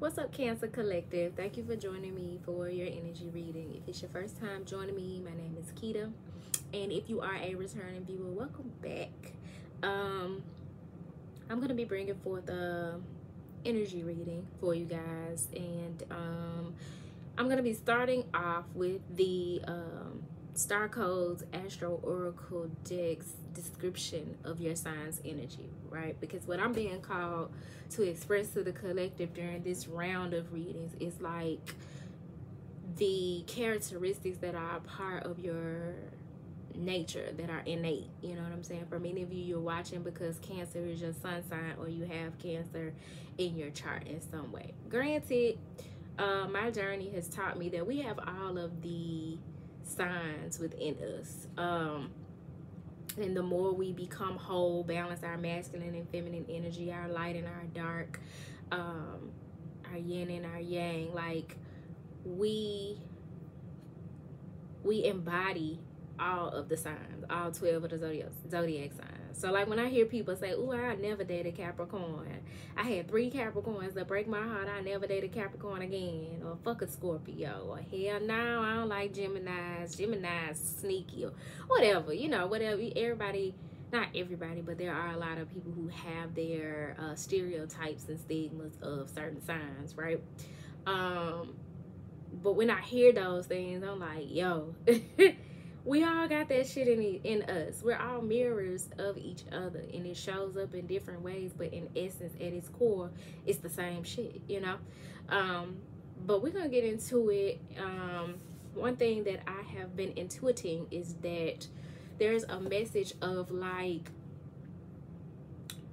What's up, Cancer Collective? Thank you for joining me for your energy reading. If it's your first time joining me, my name is Keita. And if you are a returning viewer, welcome back. I'm going to be bringing forth a energy reading for you guys. And I'm going to be starting off with the Star Codes Astro Oracle Deck's description of your sign's energy, right? Because what I'm being called to express to the collective during this round of readings is like the characteristics that are a part of your nature, that are innate. You know what I'm saying? For many of you, you're watching because Cancer is your sun sign, or you have Cancer in your chart in some way. Granted, my journey has taught me that we have all of the signs within us, and the more we become whole, balance our masculine and feminine energy, our light and our dark, our yin and our yang, like we embody all of the signs, all 12 of the zodiac signs. So like when I hear people say, "Ooh, I never dated Capricorn. I had 3 Capricorns that break my heart. I never dated Capricorn again." Or "Fuck a Scorpio." Or "Hell no, I don't like Geminis. Geminis sneaky." Or whatever, you know, whatever. Everybody, not everybody, but there are a lot of people who have their stereotypes and stigmas of certain signs, right? But when I hear those things, I'm like, yo, we all got that shit in us. We're all mirrors of each other, and it shows up in different ways, but in essence, at its core, it's the same shit, you know? But we're gonna get into it. One thing that I have been intuiting is that there's a message of like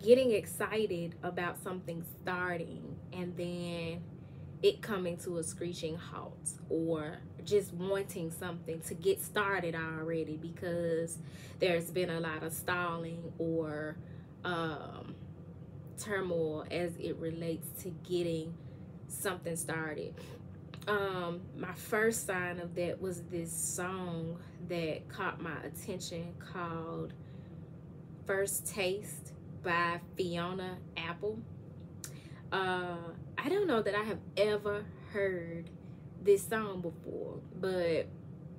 getting excited about something starting and then it coming to a screeching halt, or just wanting something to get started already because there's been a lot of stalling or turmoil as it relates to getting something started. My first sign of that was this song that caught my attention called First Taste by Fiona Apple. I don't know that I have ever heard this song before, but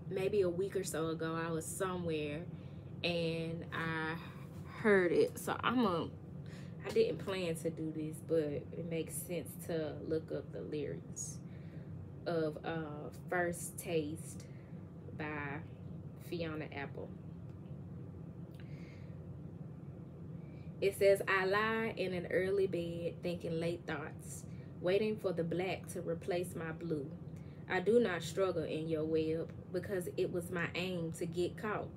maybe a week or so ago I was somewhere and I heard it. So I didn't plan to do this, but it makes sense to look up the lyrics of First Taste by Fiona Apple. It says, "I lie in an early bed thinking late thoughts, waiting for the black to replace my blue. I do not struggle in your web because it was my aim to get caught.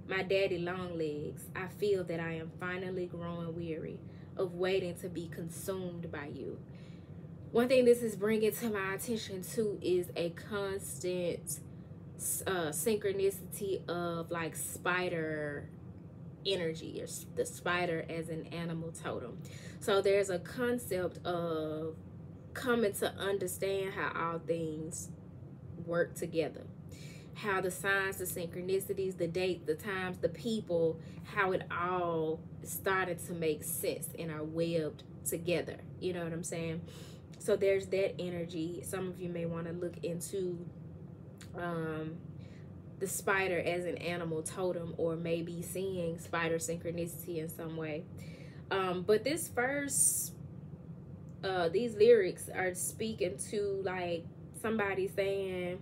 My daddy long legs, I feel that I am finally growing weary of waiting to be consumed by you." One thing this is bringing to my attention too is a constant synchronicity of like spider energy, or the spider as an animal totem. So there's a concept of coming to understand how all things work together, how the signs, the synchronicities, the dates, the times, the people, how it all started to make sense and are webbed together. You know what I'm saying? So there's that energy. Some of you may want to look into the spider as an animal totem, or maybe seeing spider synchronicity in some way. But this first, these lyrics are speaking to like somebody saying,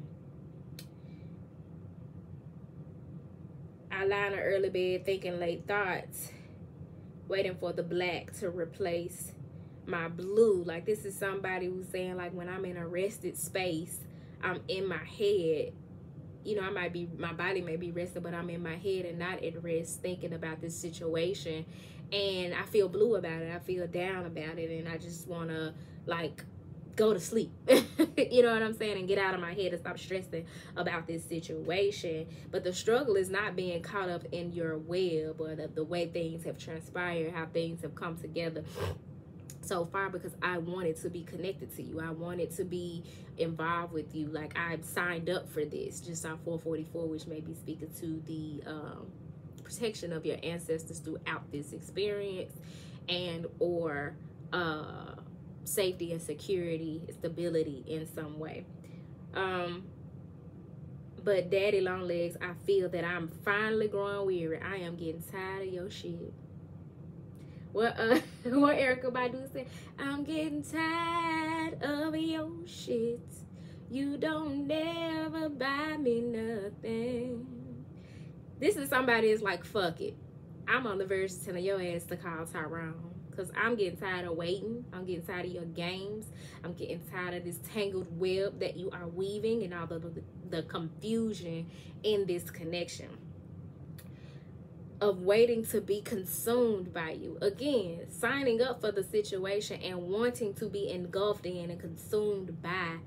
"I lie in an early bed thinking late thoughts, waiting for the black to replace my blue." Like this is somebody who's saying like, when I'm in a rested space, I'm in my head. You know, my body may be rested, but I'm in my head and not at rest thinking about this situation. And I feel blue about it. I feel down about it. And I just want to like go to sleep. You know what I'm saying? And get out of my head and stop stressing about this situation. But the struggle is not being caught up in your web, or the way things have transpired, how things have come together so far, because I wanted to be connected to you. I wanted to be involved with you. Like I signed up for this. Just saw 444, which may be speaking to the protection of your ancestors throughout this experience, and or safety and security, stability in some way. But daddy long legs, I feel that I'm finally growing weary. I am getting tired of your shit. What Erykah Badu said, I'm getting tired of your shit. You don't never buy me nothing. This is somebody that's like, fuck it. I'm on the verge of telling your ass to call Tyrone. Because I'm getting tired of waiting. I'm getting tired of your games. I'm getting tired of this tangled web that you are weaving and all the confusion in this connection. Of waiting to be consumed by you. Again, signing up for the situation and wanting to be engulfed in and consumed by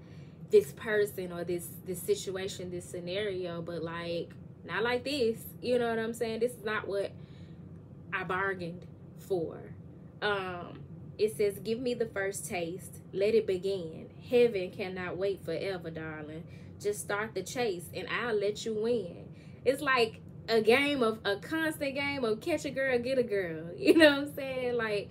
this person or this situation, this scenario, but like, not like this. You know what I'm saying? This is not what I bargained for. It says, give me the first taste. Let it begin. Heaven cannot wait forever, darling. Just start the chase and I'll let you win. It's like a constant game of catch a girl, get a girl. You know what I'm saying? Like,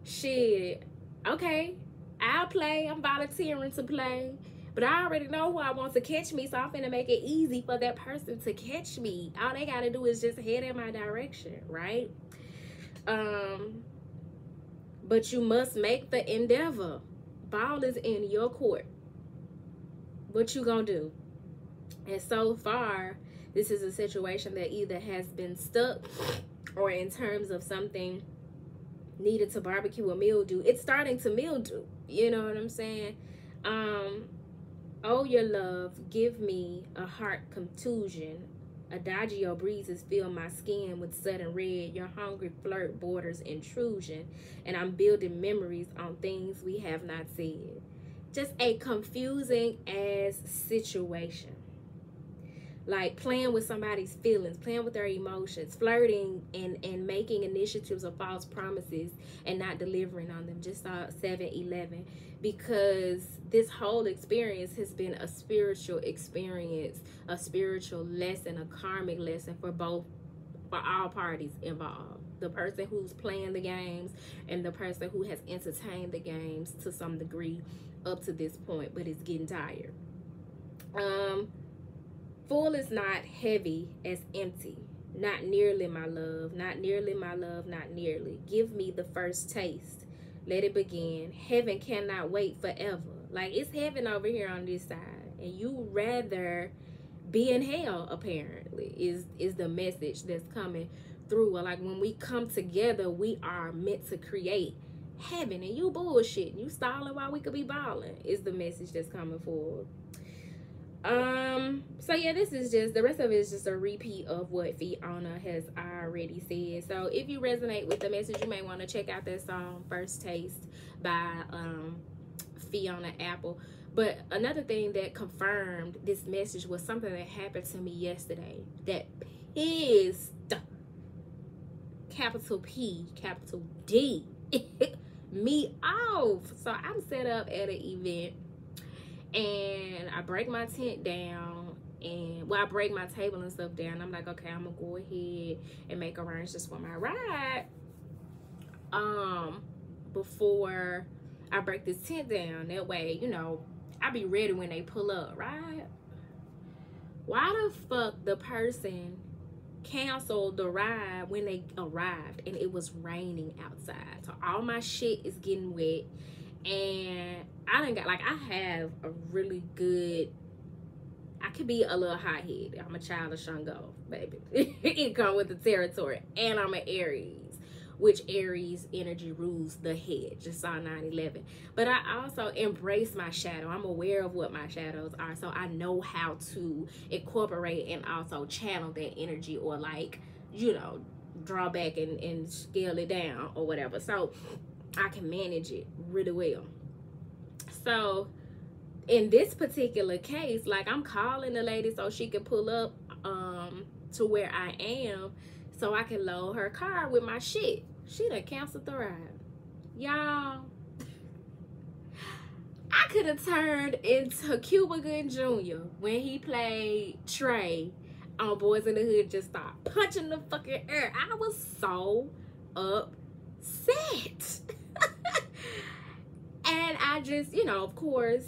shit, okay, I'll play. I'm volunteering to play. But I already know who I want to catch me, so I'm finna make it easy for that person to catch me. All they gotta do is just head in my direction, right? But you must make the endeavor. Ball is in your court. What you gonna do? And so far, this is a situation that either has been stuck or in terms of something needed to barbecue or mildew. It's starting to mildew. You know what I'm saying? Oh, your love, give me a heart contusion. Adagio breezes fill my skin with sudden red. Your hungry flirt borders intrusion. And I'm building memories on things we have not said. Just a confusing ass situation. Like playing with somebody's feelings, playing with their emotions, flirting and making initiatives or false promises and not delivering on them. Just saw 7-11. Because this whole experience has been a spiritual experience, a spiritual lesson, a karmic lesson for all parties involved. The person who's playing the games and the person who has entertained the games to some degree up to this point, but is getting tired. Full is not heavy as empty. Not nearly, my love. Not nearly, my love. Not nearly. Give me the first taste. Let it begin. Heaven cannot wait forever. Like, it's heaven over here on this side. And you rather be in hell, apparently, is the message that's coming through. Like, when we come together, we are meant to create heaven. And you bullshit. You stalling while we could be balling is the message that's coming forward. So yeah, this is just, the rest of it is just a repeat of what Fiona has already said. So if you resonate with the message, you may want to check out that song First Taste by Fiona Apple. But another thing that confirmed this message was something that happened to me yesterday that pissed, capital P, capital D, me off. So I'm set up at an event and I break my tent down, and I break my table and stuff down. I'm like, okay, I'm gonna go ahead and make arrangements for my ride before I break this tent down. That way, you know, I'll be ready when they pull up, right? Why the fuck the person canceled the ride when they arrived and it was raining outside? So all my shit is getting wet. And I have a really good, I could be a little hot-headed. I'm a child of Shango, baby. It come with the territory. And I'm an Aries, which Aries energy rules the head. Just saw 9/11. But I also embrace my shadow. I'm aware of what my shadows are. So I know how to incorporate and also channel that energy, or like, you know, draw back and scale it down or whatever. So I can manage it really well. So in this particular case, like, I'm calling the lady so she can pull up to where I am so I can load her car with my shit. She done canceled the ride. Y'all, I could have turned into Cuba Gooding Jr. when he played Trey on Boys in the Hood. Just start punching the fucking air. I was so upset. And I just, you know, of course,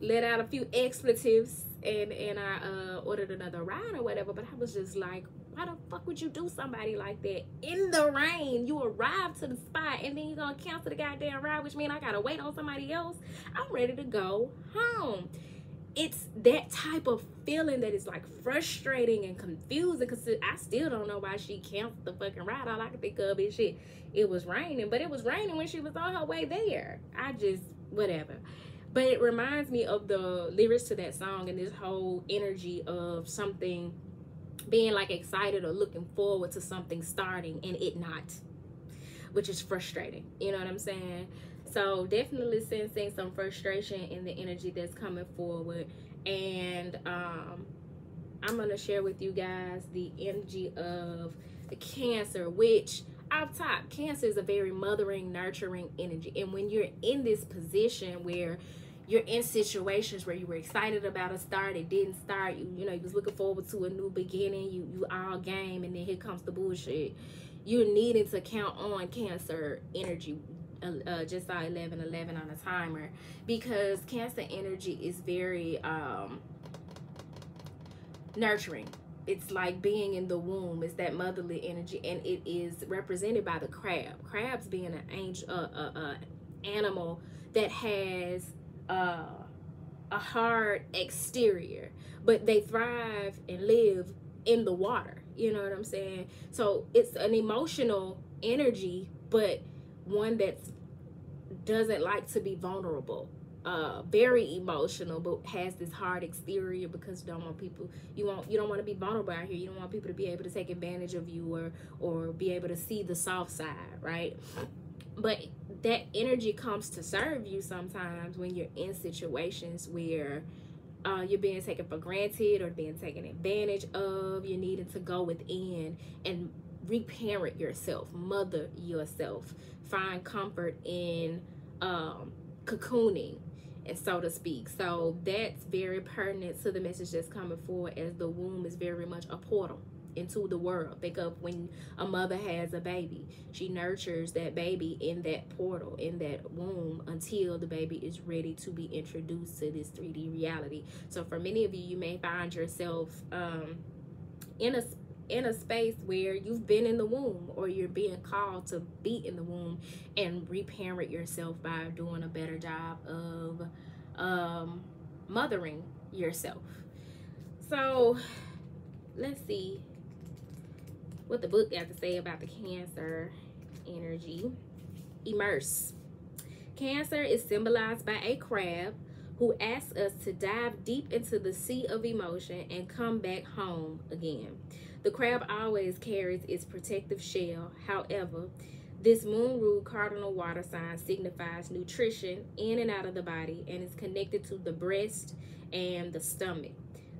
let out a few expletives, and I ordered another ride or whatever. But I was just like, why the fuck would you do somebody like that in the rain? You arrived to the spot and then you're gonna cancel the goddamn ride, which means I gotta wait on somebody else. I'm ready to go home. It's that type of feeling that is like frustrating and confusing, because I still don't know why she canceled the fucking ride. All I can think of is shit, it was raining, but it was raining when she was on her way there. I just, whatever. But it reminds me of the lyrics to that song and this whole energy of something being like excited or looking forward to something starting and it not, which is frustrating. You know what I'm saying? So definitely sensing some frustration in the energy that's coming forward. And I'm going to share with you guys the energy of the Cancer, which off top, Cancer is a very mothering, nurturing energy. And when you're in this position where you're in situations where you were excited about a start, it didn't start, you know, you was looking forward to a new beginning, you all game, and then here comes the bullshit. You're needing to count on Cancer energy. Just saw 1111 on a timer, because Cancer energy is very nurturing. It's like being in the womb. It's that motherly energy, and it is represented by the crab. Crabs being an angel, animal that has a hard exterior, but they thrive and live in the water. You know what I'm saying? So it's an emotional energy, but one that doesn't like to be vulnerable. Very emotional, but has this hard exterior, because you don't want people, you don't want to be vulnerable out here. You don't want people to be able to take advantage of you or be able to see the soft side, right? But that energy comes to serve you sometimes when you're in situations where you're being taken for granted or being taken advantage of. You're needing to go within and reparent yourself, mother yourself, find comfort in cocooning, and so to speak. So that's very pertinent to the message that's coming forward, as the womb is very much a portal into the world. Think of when a mother has a baby, she nurtures that baby in that portal, in that womb, until the baby is ready to be introduced to this 3D reality. So for many of you, you may find yourself in a space where you've been in the womb, or you're being called to be in the womb and reparent yourself by doing a better job of mothering yourself. So let's see what the book got to say about the Cancer energy. Immerse. Cancer is symbolized by a crab who asks us to dive deep into the sea of emotion and come back home again. The crab always carries its protective shell. However, this moon ruled cardinal water sign signifies nutrition in and out of the body, and is connected to the breast and the stomach.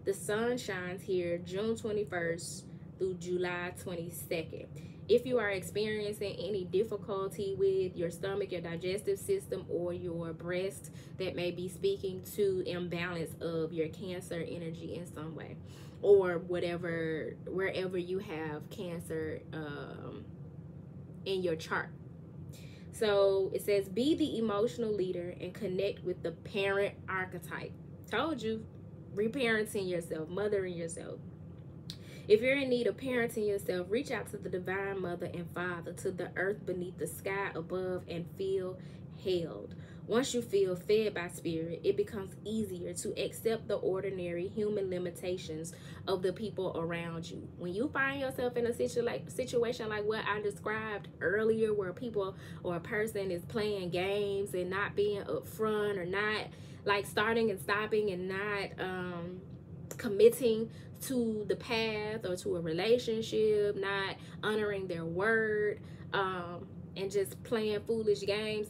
The sun shines here June 21st through July 22nd. If you are experiencing any difficulty with your stomach, your digestive system, or your breast, that may be speaking to imbalance of your Cancer energy in some way, or whatever, wherever you have Cancer in your chart. So it says, be the emotional leader and connect with the parent archetype. Told you, reparenting yourself, mothering yourself. If you're in need of parenting yourself, reach out to the divine mother and father, to the earth beneath, the sky above, and feel held. Once you feel fed by spirit, it becomes easier to accept the ordinary human limitations of the people around you. When you find yourself in a situation like what I described earlier, where people or a person is playing games and not being upfront, or not like starting and stopping and not committing to the path or to a relationship, not honoring their word, and just playing foolish games,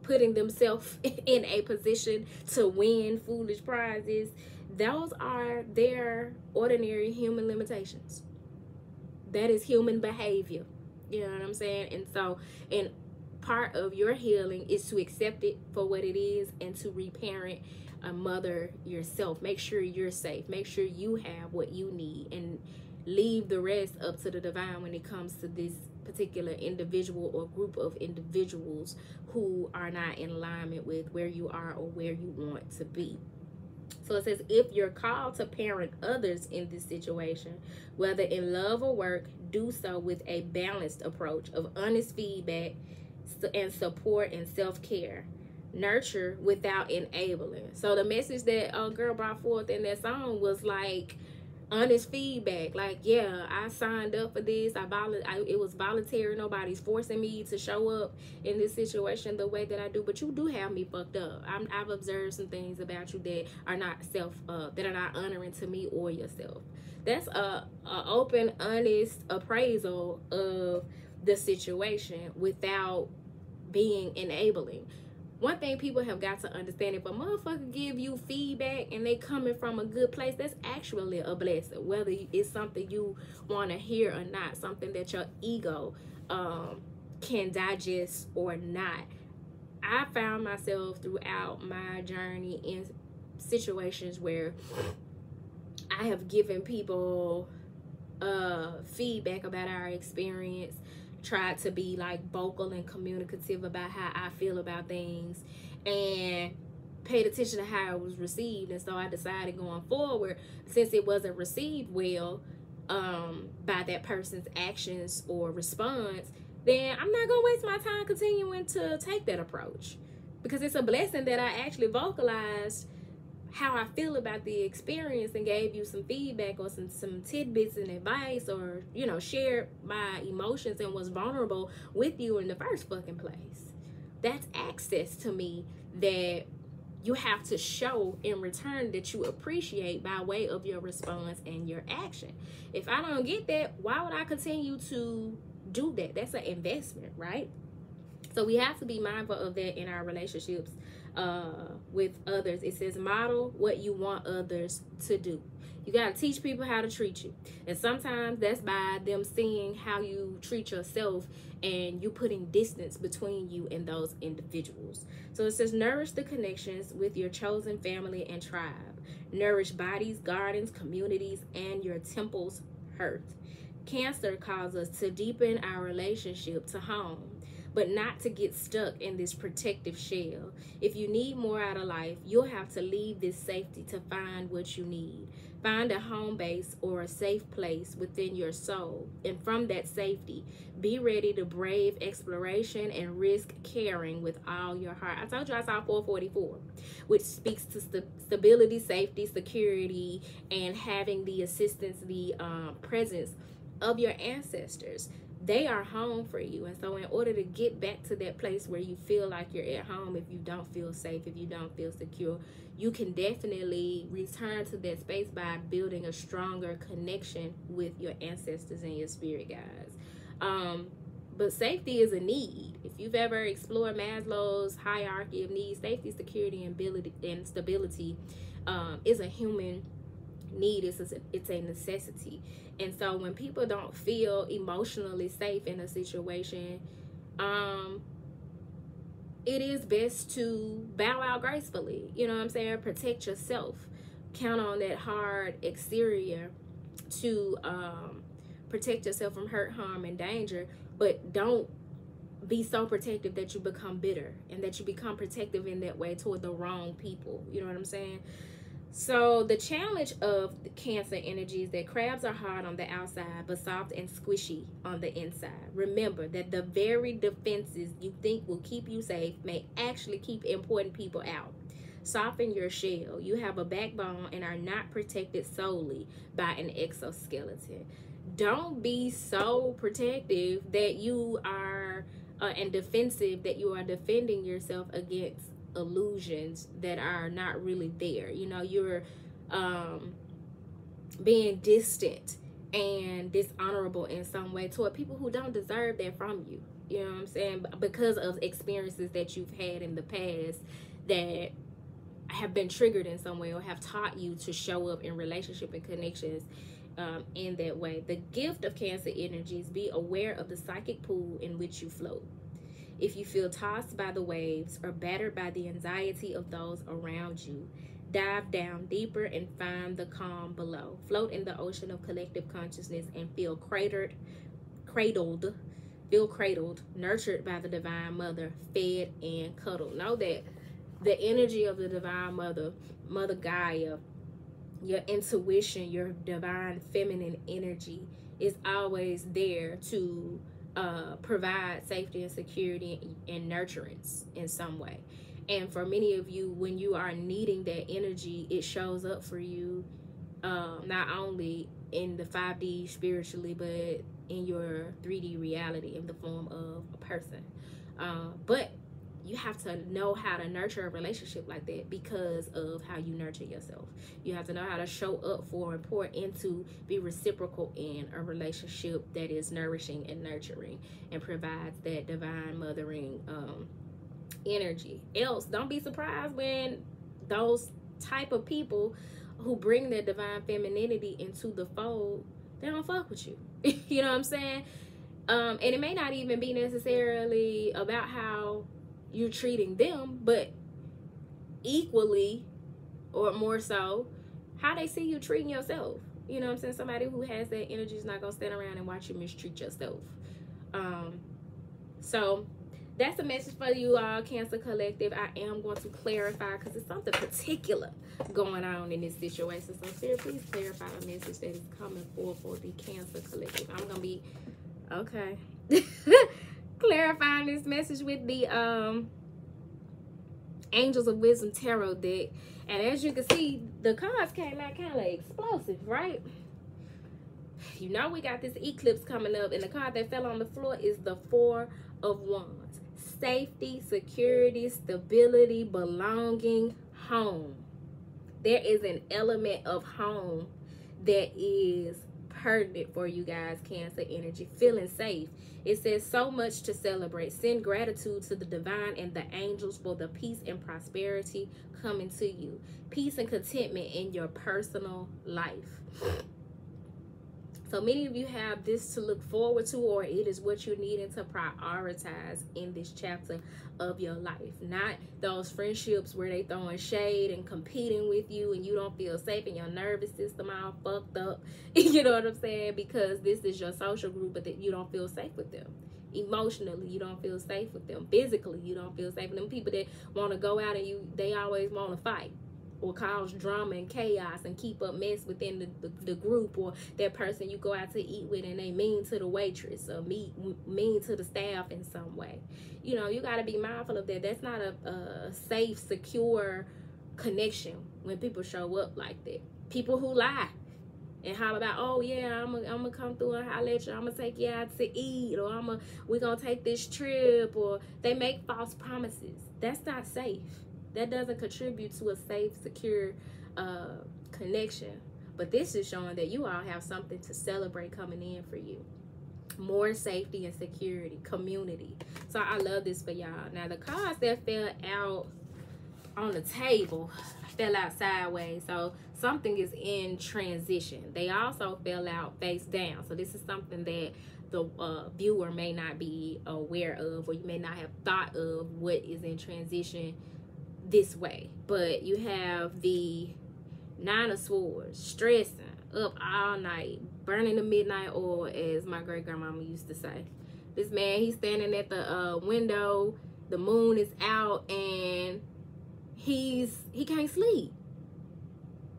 putting themselves in a position to win foolish prizes, those are their ordinary human limitations. That is human behavior. You know what I'm saying? And so, and part of your healing is to accept it for what it is and to reparent, mother yourself. Make sure you're safe. Make sure you have what you need, and leave the rest up to the divine when it comes to this particular individual or group of individuals who are not in alignment with where you are or where you want to be. So it says, if you're called to parent others in this situation, whether in love or work, do so with a balanced approach of honest feedback and support and self-care. Nurture without enabling. So the message that girl brought forth in that song was like honest feedback. Like, yeah, I signed up for this. It was voluntary. Nobody's forcing me to show up in this situation the way that I do. But you do have me fucked up. I've observed some things about you that are not that are not honoring to me or yourself. That's a open, honest appraisal of the situation without being enabling. One thing people have got to understand, if a motherfucker give you feedback and they coming from a good place, that's actually a blessing. Whether it's something you want to hear or not, something that your ego can digest or not. I found myself throughout my journey in situations where I have given people feedback about our experience, tried to be like vocal and communicative about how I feel about things, and paid attention to how it was received. And so I decided going forward, since it wasn't received well by that person's actions or response, then I'm not gonna waste my time continuing to take that approach, because it's a blessing that I actually vocalized how I feel about the experience and gave you some feedback or some tidbits and advice, or, you know, shared my emotions and was vulnerable with you in the first fucking place. That's access to me that you have to show in return that you appreciate by way of your response and your action. If I don't get that, why would I continue to do that? That's an investment, right? So we have to be mindful of that in our relationships with others. It says, model what you want others to do. You got to teach people how to treat you. And sometimes that's by them seeing how you treat yourself and you putting distance between you and those individuals. So it says, nourish the connections with your chosen family and tribe. Nourish bodies, gardens, communities, and your temple's hearth. Cancer calls us to deepen our relationship to home, but not to get stuck in this protective shell. If you need more out of life, you'll have to leave this safety to find what you need. Find a home base or a safe place within your soul. And from that safety, be ready to brave exploration and risk caring with all your heart. I told you I saw 444, which speaks to stability, safety, security, and having the assistance, the presence of your ancestors. They are home for you. And so in order to get back to that place where you feel like you're at home, if you don't feel safe, if you don't feel secure, you can definitely return to that space by building a stronger connection with your ancestors and your spirit guides. But safety is a need. If you've ever explored Maslow's hierarchy of needs, safety, security, and stability is a human need. It's a necessity. And so when people don't feel emotionally safe in a situation, it is best to bow out gracefully. You know what I'm saying? Protect yourself. Count on that hard exterior to protect yourself from hurt, harm, and danger. But don't be so protective that you become bitter and that you become protective in that way toward the wrong people. You know what I'm saying? So the challenge of the Cancer energy is that crabs are hard on the outside but soft and squishy on the inside. Remember that the very defenses you think will keep you safe may actually keep important people out. Soften your shell. You have a backbone and are not protected solely by an exoskeleton. Don't be so protective that you are and defensive that you are defending yourself against illusions that are not really there. You know, you're being distant and dishonorable in some way toward people who don't deserve that from you. You know what I'm saying? Because of experiences that you've had in the past that have been triggered in some way or have taught you to show up in relationship and connections in that way. The gift of Cancer energies: be aware of the psychic pool in which you float. If you feel tossed by the waves or battered by the anxiety of those around you, dive down deeper and find the calm below. Float in the ocean of collective consciousness and feel cradled feel cradled, nurtured by the Divine Mother, fed and cuddled. Know that the energy of the Divine Mother, Mother Gaia, your intuition, your divine feminine energy is always there to provide safety and security and nurturance in some way. And for many of you, when you are needing that energy, it shows up for you not only in the 5D spiritually, but in your 3D reality in the form of a person. But you have to know how to nurture a relationship like that because of how you nurture yourself. You have to know how to show up for and pour into, be reciprocal in a relationship that is nourishing and nurturing and provides that divine mothering energy. Else, don't be surprised when those type of people who bring their divine femininity into the fold, they don't fuck with you. You know what I'm saying? And it may not even be necessarily about how you're treating them, but equally or more so how they see you treating yourself. You know what I'm saying? Somebody who has that energy is not gonna stand around and watch you mistreat yourself. So that's a message for you all, Cancer Collective. I am going to clarify because it's something particular going on in this situation. So Spirit, please clarify the message that is coming forth for the Cancer Collective. I'm gonna be okay clarifying this message with the Angels of Wisdom Tarot deck. And as you can see, the cards came out kind of explosive, right? You know we got this eclipse coming up, and the card that fell on the floor is the Four of Wands. Safety, security, stability, belonging, home. There is an element of home that is pertinent for you guys, Cancer energy. Feeling safe. It says so much to celebrate. Send gratitude to the divine and the angels for the peace and prosperity coming to you. Peace and contentment in your personal life. So many of you have this to look forward to, or it is what you're needing to prioritize in this chapter of your life. Not those friendships where they throwing shade and competing with you and you don't feel safe and your nervous system all fucked up. You know what I'm saying? Because this is your social group, but that you don't feel safe with them. Emotionally, you don't feel safe with them. Physically, you don't feel safe with them. People that want to go out and they always want to fight or cause drama and chaos and keep up mess within the group, or that person you go out to eat with and they mean to the waitress or mean to the staff in some way. You know, you got to be mindful of that. That's not a safe, secure connection when people show up like that. People who lie and holler about, oh yeah, I'm gonna come through and holler at you, I'm gonna take you out to eat, or we're gonna take this trip, or they make false promises. That's not safe. That doesn't contribute to a safe, secure connection. But this is showing that you all have something to celebrate coming in for you. More safety and security, community. So I love this for y'all. Now the cards that fell out on the table fell out sideways. So something is in transition. They also fell out face down. So this is something that the viewer may not be aware of, or you may not have thought of what is in transition this way. But you have the Nine of Swords, stressing, up all night, burning the midnight oil, as my great grandmama used to say. This man, he's standing at the window, the moon is out, and he can't sleep.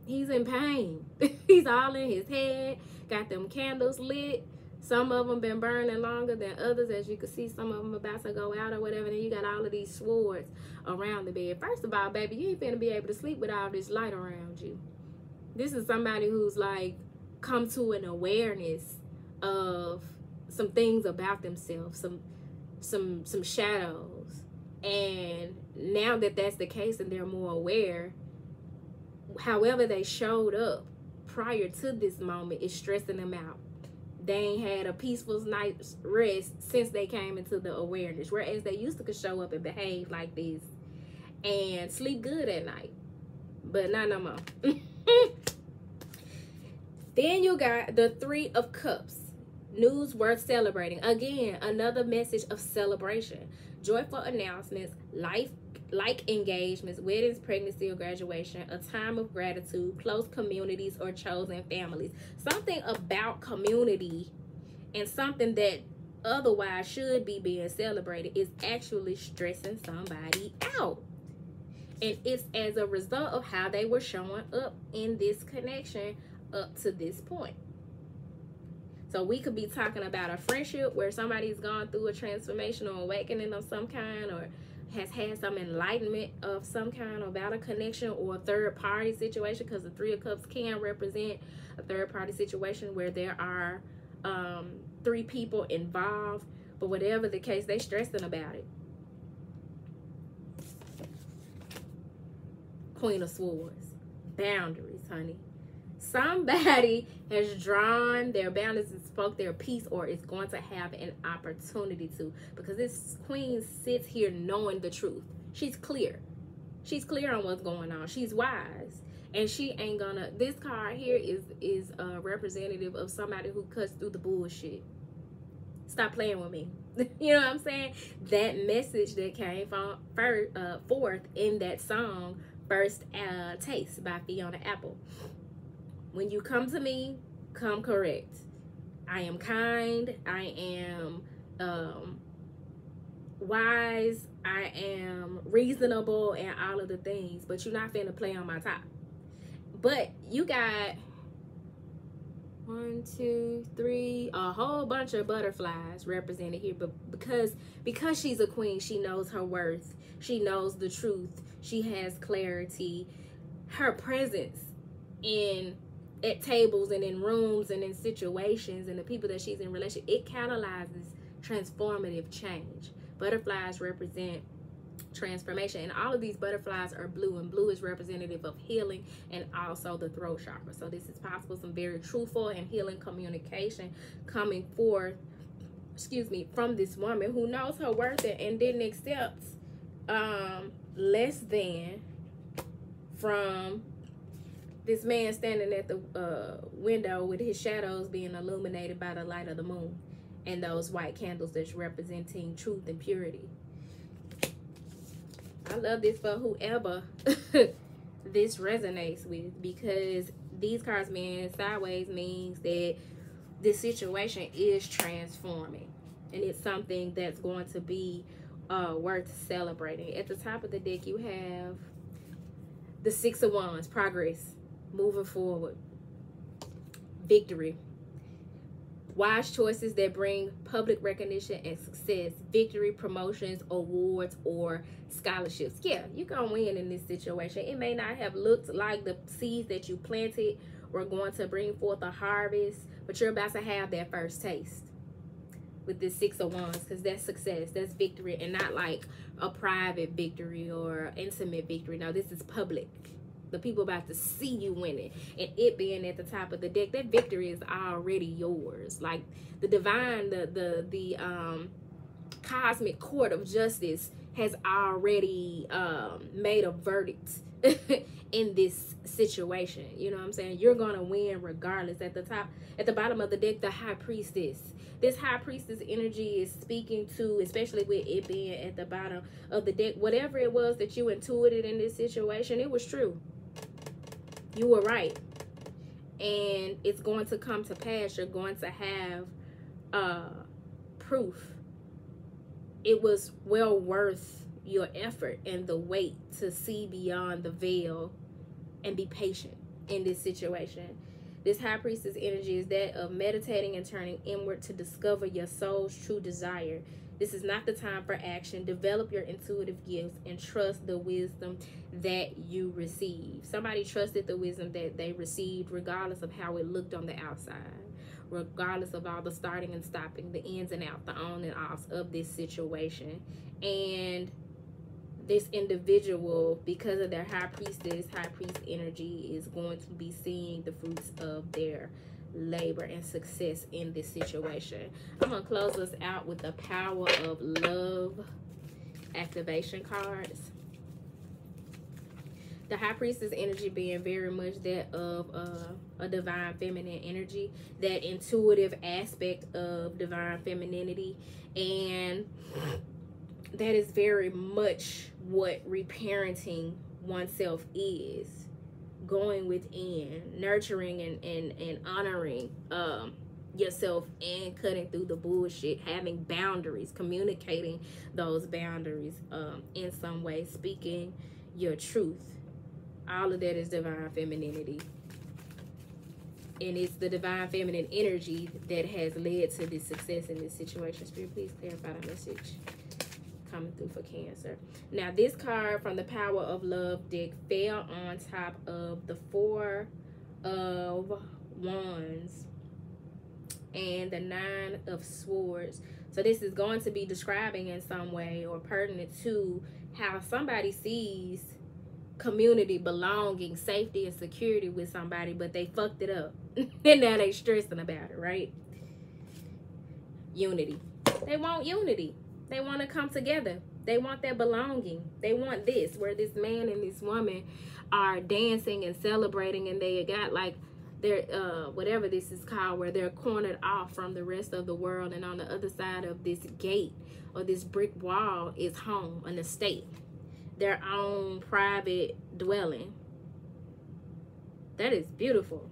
He's in pain. He's all in his head, got them candles lit. Some of them been burning longer than others, as you can see. Some of them about to go out or whatever. And then you got all of these swords around the bed. First of all, baby, you ain't finna be able to sleep with all this light around you. This is somebody who's like come to an awareness of some things about themselves, some shadows. And now that that's the case and they're more aware, however they showed up prior to this moment is stressing them out. They ain't had a peaceful night's rest since they came into the awareness. Whereas they used to show up and behave like this and sleep good at night. But not no more. Then you got the Three of Cups. News worth celebrating. Again, another message of celebration. Joyful announcements, like engagements, weddings, pregnancy, or graduation, a time of gratitude, close communities, or chosen families. Something about community and something that otherwise should be being celebrated is actually stressing somebody out. And it's as a result of how they were showing up in this connection up to this point. So we could be talking about a friendship where somebody's gone through a transformational awakening of some kind, or has had some enlightenment of some kind about a connection or a third party situation, because the Three of Cups can represent a third party situation where there are three people involved. But whatever the case, they stressing about it. Queen of Swords. Boundaries, honey. Somebody has drawn their boundaries and spoke their piece, or is going to have an opportunity to, because this queen sits here knowing the truth. She's clear. She's clear on what's going on. She's wise, and she ain't gonna. This card here is a representative of somebody who cuts through the bullshit. Stop playing with me. You know what I'm saying? That message that came from forth in that song, First Taste by Fiona Apple. When you come to me, come correct. I am kind. I am wise. I am reasonable, and all of the things. But you're not finna play on my top. But you got 1, 2, 3, a whole bunch of butterflies represented here. But because she's a queen, she knows her worth. She knows the truth. She has clarity. Her presence at tables and in rooms and in situations and the people that she's in relation, it catalyzes transformative change. Butterflies represent transformation, and all of these butterflies are blue, and blue is representative of healing and also the throat chakra. So this is possible some very truthful and healing communication coming forth, from this woman who knows her worth and didn't accept less than from this man standing at the window with his shadows being illuminated by the light of the moon, and those white candles that's representing truth and purity. I love this for whoever this resonates with, because these cards being sideways means that this situation is transforming, and it's something that's going to be worth celebrating. At the top of the deck, you have the Six of Wands, progress, moving forward, victory, wise choices that bring public recognition and success, victory, promotions, awards, or scholarships. Yeah, you're gonna win in this situation. It may not have looked like the seeds that you planted were going to bring forth a harvest, but you're about to have that first taste with this Six of Wands, because that's success, that's victory, and not like a private victory or intimate victory. No, this is public. The people about to see you winning, and it being at the top of the deck, that victory is already yours. Like the divine, the cosmic court of justice has already made a verdict in this situation. You know what I'm saying? You're gonna win regardless. At the bottom of the deck, the High Priestess. This High Priestess energy is speaking to, especially with it being at the bottom of the deck, whatever it was that you intuited in this situation, it was true. You were right, and it's going to come to pass. You're going to have proof. It was well worth your effort and the wait to see beyond the veil and be patient in this situation. This High Priestess energy is that of meditating and turning inward to discover your soul's true desire. This is not the time for action. Develop your intuitive gifts and trust the wisdom that you receive. Somebody trusted the wisdom that they received, regardless of how it looked on the outside, regardless of all the starting and stopping, the ins and outs, the on and offs of this situation. And this individual, because of their High Priest energy, is going to be seeing the fruits of their labor and success in this situation. I'm gonna close us out with the Power of Love activation cards. The High Priestess energy being very much that of a divine feminine energy, that intuitive aspect of divine femininity, and that is very much what reparenting oneself is. Going within, nurturing and honoring yourself and cutting through the bullshit, having boundaries, communicating those boundaries in some way, speaking your truth. All of that is divine femininity. And it's the divine feminine energy that has led to this success in this situation. Spirit, please clarify the message coming through for Cancer. Now, this card from the Power of Love deck fell on top of the Four of Wands and the Nine of Swords. So this is going to be describing in some way or pertinent to how somebody sees community, belonging, safety, and security with somebody, but they fucked it up. And now they stressing about it, right? Unity. They want unity. They want to come together. They want their belonging. They want this, where this man and this woman are dancing and celebrating, and they got like their whatever this is called, where they're cornered off from the rest of the world, and on the other side of this gate or this brick wall is home, an estate, their own private dwelling. That is beautiful.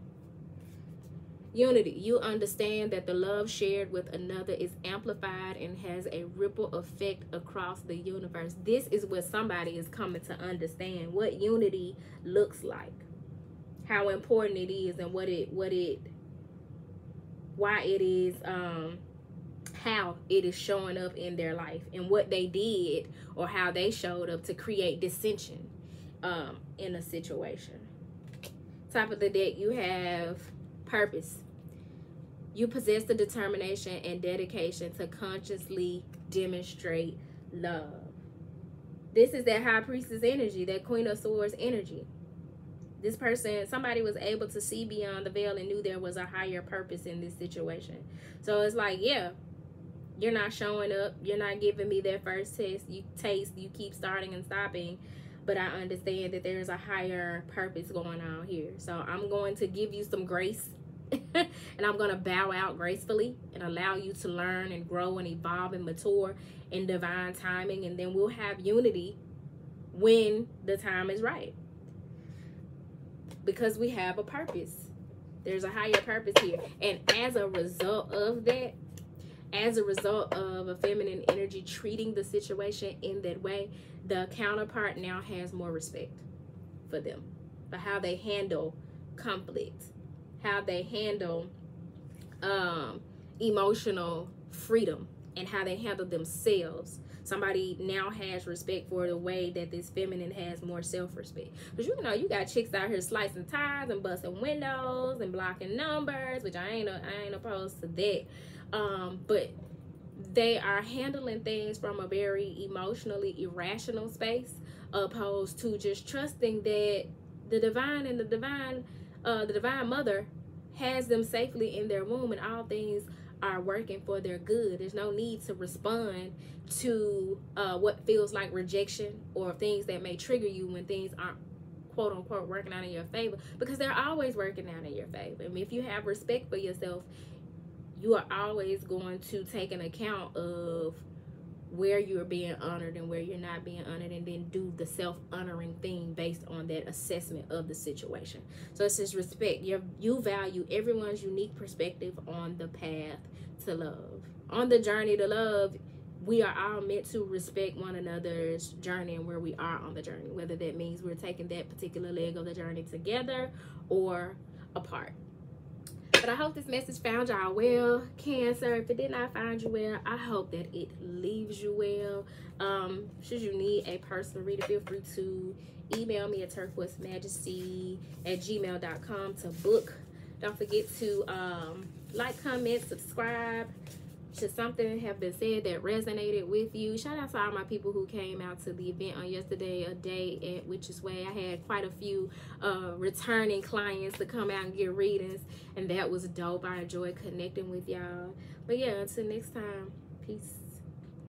Unity. You understand that the love shared with another is amplified and has a ripple effect across the universe. This is what somebody is coming to understand, what unity looks like, how important it is, and why it is, how it is showing up in their life, and what they did or how they showed up to create dissension in a situation. Top of the deck, you have purpose. You possess the determination and dedication to consciously demonstrate love. This is that High Priestess energy, that Queen of Swords energy. This person, somebody was able to see beyond the veil and knew there was a higher purpose in this situation. So it's like, yeah, you're not showing up. You're not giving me that first taste. You keep starting and stopping. But I understand that there's a higher purpose going on here. So I'm going to give you some grace. And I'm going to bow out gracefully and allow you to learn and grow and evolve and mature in divine timing. And then we'll have unity when the time is right. Because we have a purpose. There's a higher purpose here. And as a result of that, as a result of a feminine energy treating the situation in that way, the counterpart now has more respect for them, for how they handle conflict, how they handle emotional freedom, and how they handle themselves. Somebody now has respect for the way that this feminine has more self-respect. Because you know, you got chicks out here slicing tires and busting windows and blocking numbers, which I ain't opposed to that. But they are handling things from a very emotionally irrational space, opposed to just trusting that the divine and the divine mother has them safely in their womb, and all things are working for their good. There's no need to respond to what feels like rejection or things that may trigger you when things aren't quote unquote working out in your favor, because they're always working out in your favor. I mean, if you have respect for yourself, you are always going to take an account of where you're being honored and where you're not being honored, and then do the self-honoring thing based on that assessment of the situation. So it's just respect. You value everyone's unique perspective on the path to love. On the journey to love, we are all meant to respect one another's journey and where we are on the journey, whether that means we're taking that particular leg of the journey together or apart. But I hope this message found y'all well, Cancer. If it did not find you well, I hope that it leaves you well. Should you need a personal reading, feel free to email me at turquoisemajesty@gmail.com to book. Don't forget to like, comment, subscribe. Should something have been said that resonated with you, shout out to all my people who came out to the event on yesterday, a day at Witch's Way. I had quite a few returning clients to come out and get readings, and that was dope. I enjoyed connecting with y'all. But yeah, until next time, peace.